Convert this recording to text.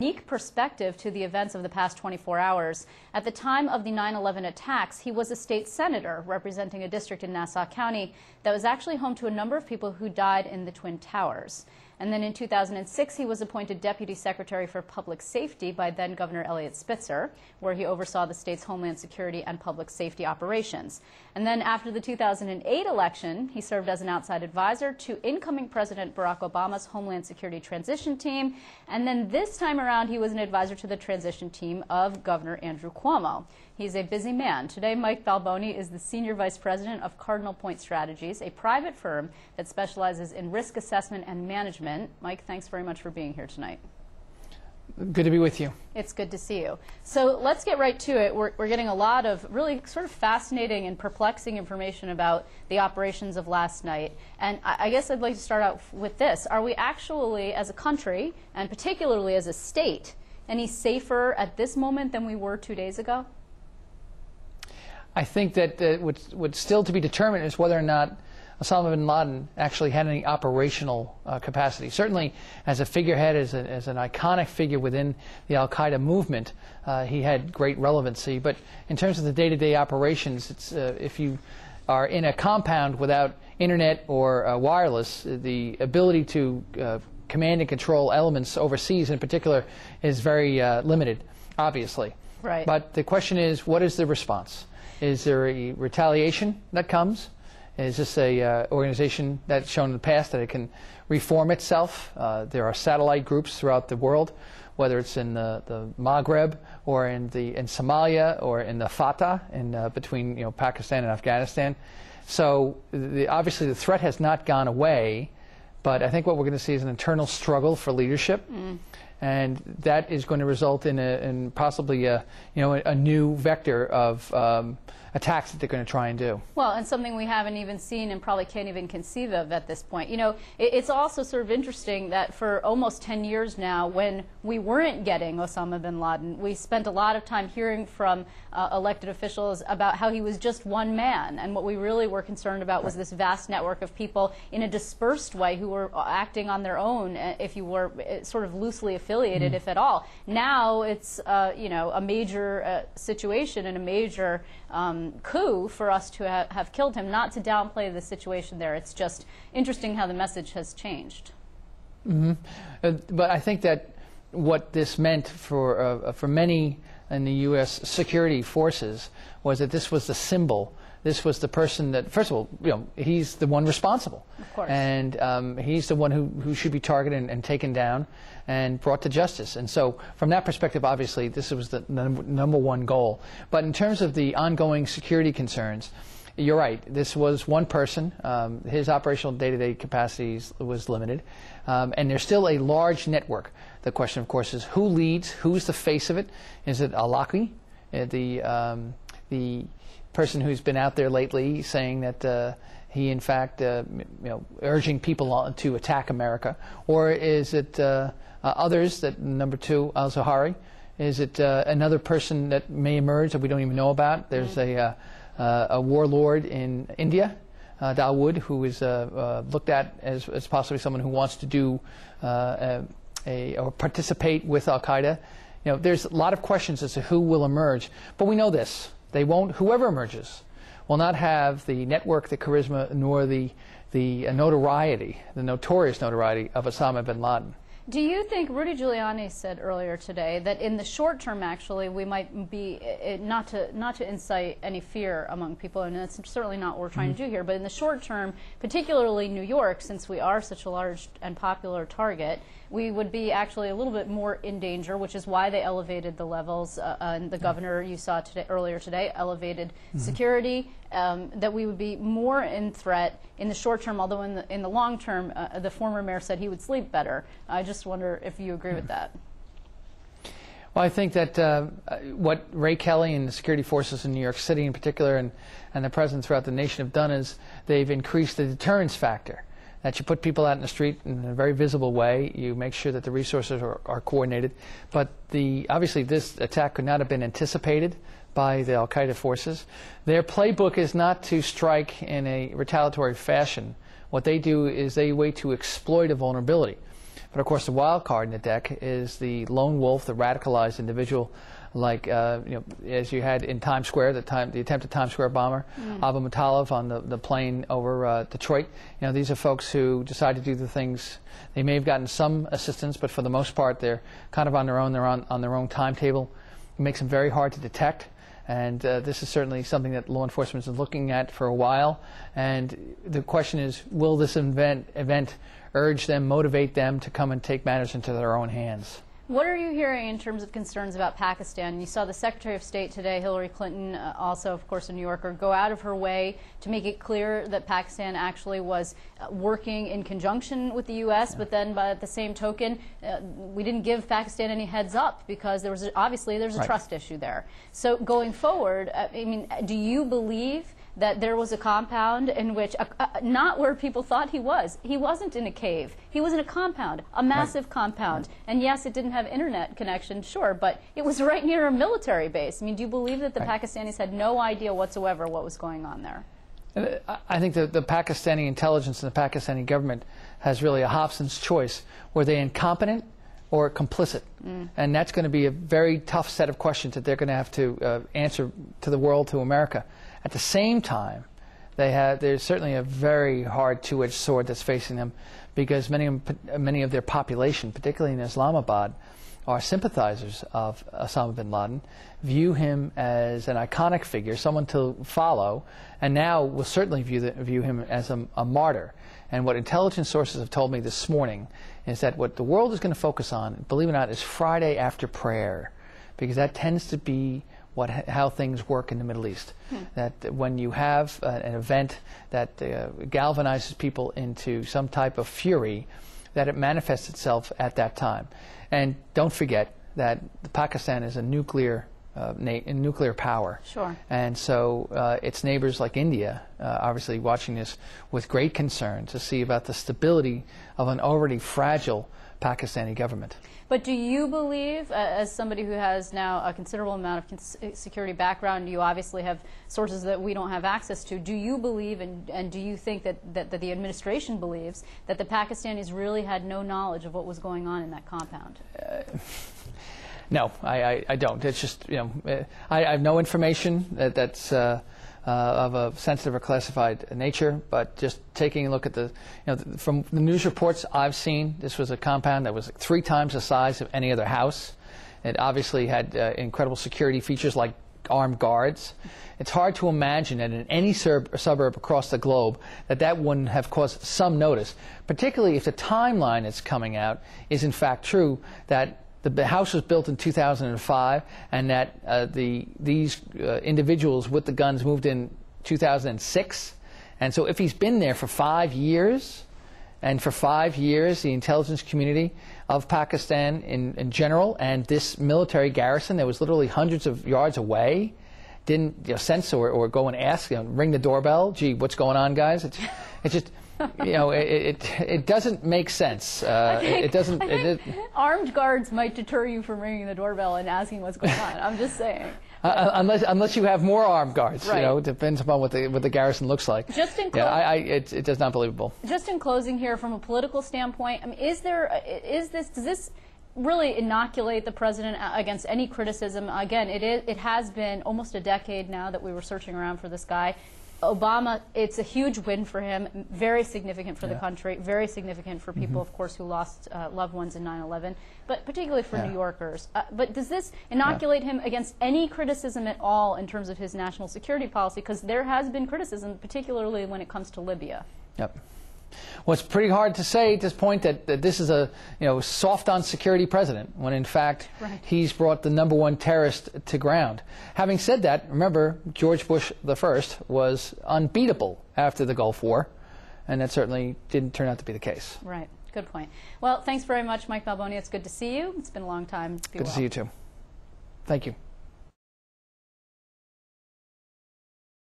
Unique perspective to the events of the past 24 hours. At the time of the 9/11 attacks, he was a state senator representing a district in Nassau County that was actually home to a number of people who died in the Twin Towers. And then in 2006, he was appointed Deputy Secretary for Public Safety by then-Governor Eliot Spitzer, where he oversaw the state's homeland security and public safety operations. And then after the 2008 election, he served as an outside advisor to incoming President Barack Obama's Homeland Security Transition Team. And then this time around, he was an advisor to the transition team of Governor Andrew Cuomo. He's a busy man. Today, Mike Balboni is the Senior Vice President of Cardinal Point Strategies, a private firm that specializes in risk assessment and management. Mike, thanks very much for being here tonight. Good to be with you. It's good to see you. So let's get right to it. We're getting a lot of really sort of fascinating and perplexing information about the operations of last night. And I guess I'd like to start out with this. Are we actually, as a country, and particularly as a state, any safer at this moment than we were 2 days ago? I think that what's still to be determined is whether or not Osama bin Laden actually had any operational capacity. Certainly, as a figurehead, as an iconic figure within the al-Qaeda movement, he had great relevancy. But in terms of the day-to-day operations, it's, if you are in a compound without internet or wireless, the ability to command and control elements overseas in particular is very limited, obviously. Right. But the question is, what is the response? Is there a retaliation that comes? Is this a organization that's shown in the past that it can reform itself? There are satellite groups throughout the world, whether it's in the Maghreb or in Somalia or in the Fatah between Pakistan and Afghanistan. So obviously the threat has not gone away, but I think what we're going to see is an internal struggle for leadership. And that is going to result in possibly a new vector of attacks that they're going to try and do. Well, and something we haven't even seen and probably can't even conceive of at this point. You know, it's also sort of interesting that for almost 10 years now, when we weren't getting Osama bin Laden, we spent a lot of time hearing from elected officials about how he was just one man. And what we really were concerned about was this vast network of people in a dispersed way who were acting on their own, if you were sort of loosely affiliated, if at all. Now it's a major situation and a major coup for us to have killed him. Not to downplay the situation there. It's just interesting how the message has changed. But I think that what this meant for many in the U.S. security forces was that this was the symbol. This was the person that, first of all, he's the one responsible. Of course. And he's the one who should be targeted and taken down and brought to justice. And so from that perspective, obviously, this was the number one goal. But in terms of the ongoing security concerns, you're right. This was one person. His operational day-to-day capacities was limited. And there's still a large network. The question, of course, is who leads? Who's the face of it? Is it al-Awlaki, the person who's been out there lately saying that he, in fact, urging people to attack America? Or is it others, that number two, al-Zawahiri? Is it another person that may emerge that we don't even know about? There's a warlord in India, Dawood, who is looked at as possibly someone who wants to do or participate with al-Qaeda. There's a lot of questions as to who will emerge, but we know this. They won't, whoever emerges will not have the network, the charisma, nor the notoriety, the notorious notoriety of Osama bin Laden. Do you think, Rudy Giuliani said earlier today, that in the short term, actually, we might be, not to incite any fear among people, and that's certainly not what we're trying to do here, but in the short term, particularly New York, since we are such a large and popular target, we would be actually a little bit more in danger, which is why they elevated the levels, and the governor you saw earlier today elevated security, that we would be more in threat in the short term, although in the long term, the former mayor said he would sleep better. I just wonder if you agree with that. Well, I think that what Ray Kelly and the security forces in New York City in particular and the president throughout the nation have done is they've increased the deterrence factor. That you put people out in the street in a very visible way. You make sure that the resources are coordinated. But obviously this attack could not have been anticipated by the al-Qaeda forces. Their playbook is not to strike in a retaliatory fashion. What they do is they wait to exploit a vulnerability. But of course, the wild card in the deck is the lone wolf, the radicalized individual, like as you had in Times Square, the attempted Times Square bomber, Abu Mutallab on the plane over Detroit. These are folks who decide to do the things. They may have gotten some assistance, but for the most part, they're kind of on their own. They're on their own timetable. It makes them very hard to detect. And this is certainly something that law enforcement has been looking at for a while. And the question is, will this event urge them, motivate them to come and take matters into their own hands? What are you hearing in terms of concerns about Pakistan? You saw the Secretary of State today, Hillary Clinton, also, of course, a New Yorker, go out of her way to make it clear that Pakistan actually was working in conjunction with the U.S., but then by the same token, we didn't give Pakistan any heads up because there's a trust issue there. So going forward, I mean, do you believe that there was a compound in which, not where people thought he was. He wasn't in a cave. He was in a compound, a massive compound. And yes, it didn't have internet connection, sure, but it was right near a military base. I mean, do you believe that the Pakistanis had no idea whatsoever what was going on there? I think that the Pakistani intelligence and the Pakistani government has really a Hobson's choice. Were they incompetent or complicit? And that's going to be a very tough set of questions that they're going to have to answer to the world, to America. At the same time, there's certainly a very hard two-edged sword that's facing them, because many of their population, particularly in Islamabad, are sympathizers of Osama bin Laden, view him as an iconic figure, someone to follow, and now will certainly view him as a martyr. And what intelligence sources have told me this morning is that what the world is going to focus on, believe it or not, is Friday after prayer, because that tends to be how things work in the Middle East. That when you have an event that galvanizes people into some type of fury, that it manifests itself at that time. And don't forget that Pakistan is a nuclear power. Sure. And so its neighbors like India, obviously watching this with great concern to see about the stability of an already fragile Pakistani government. But do you believe, as somebody who has now a considerable amount of security background, you obviously have sources that we don't have access to, do you believe and do you think that the administration believes that the Pakistanis really had no knowledge of what was going on in that compound? No, I don't. It's just, I have no information that's of a sensitive or classified nature, but just taking a look at from the news reports I've seen, this was a compound that was 3 times the size of any other house. It obviously had incredible security features like armed guards. It's hard to imagine that in any suburb across the globe that wouldn't have caused some notice, particularly if the timeline that's coming out is in fact true, that the house was built in 2005, and that these individuals with the guns moved in 2006. And so if he's been there for 5 years, and for 5 years the intelligence community of Pakistan in general and this military garrison that was literally hundreds of yards away didn't sense or go and ask, ring the doorbell, gee, what's going on, guys? It's just... it doesn't make sense. It doesn't. Armed guards might deter you from ringing the doorbell and asking what's going on. I'm just saying. Unless you have more armed guards, right. It depends upon what the garrison looks like. Just in it does not believable. Just in closing here, from a political standpoint, I mean, does this really inoculate the president against any criticism? Again, it has been almost a decade now that we were searching around for this guy. Obama, it's a huge win for him, very significant for the country, very significant for people, of course, who lost loved ones in 9/11, but particularly for New Yorkers. But does this inoculate him against any criticism at all in terms of his national security policy? Because there has been criticism, particularly when it comes to Libya. Yep. Well, it's pretty hard to say at this point that this is a soft on security president, when in fact he's brought the #1 terrorist to ground. Having said that, remember George Bush I was unbeatable after the Gulf War, and that certainly didn't turn out to be the case. Right. Good point. Well, thanks very much, Mike Balboni. It's good to see you. It's been a long time. Good to see you too. Thank you.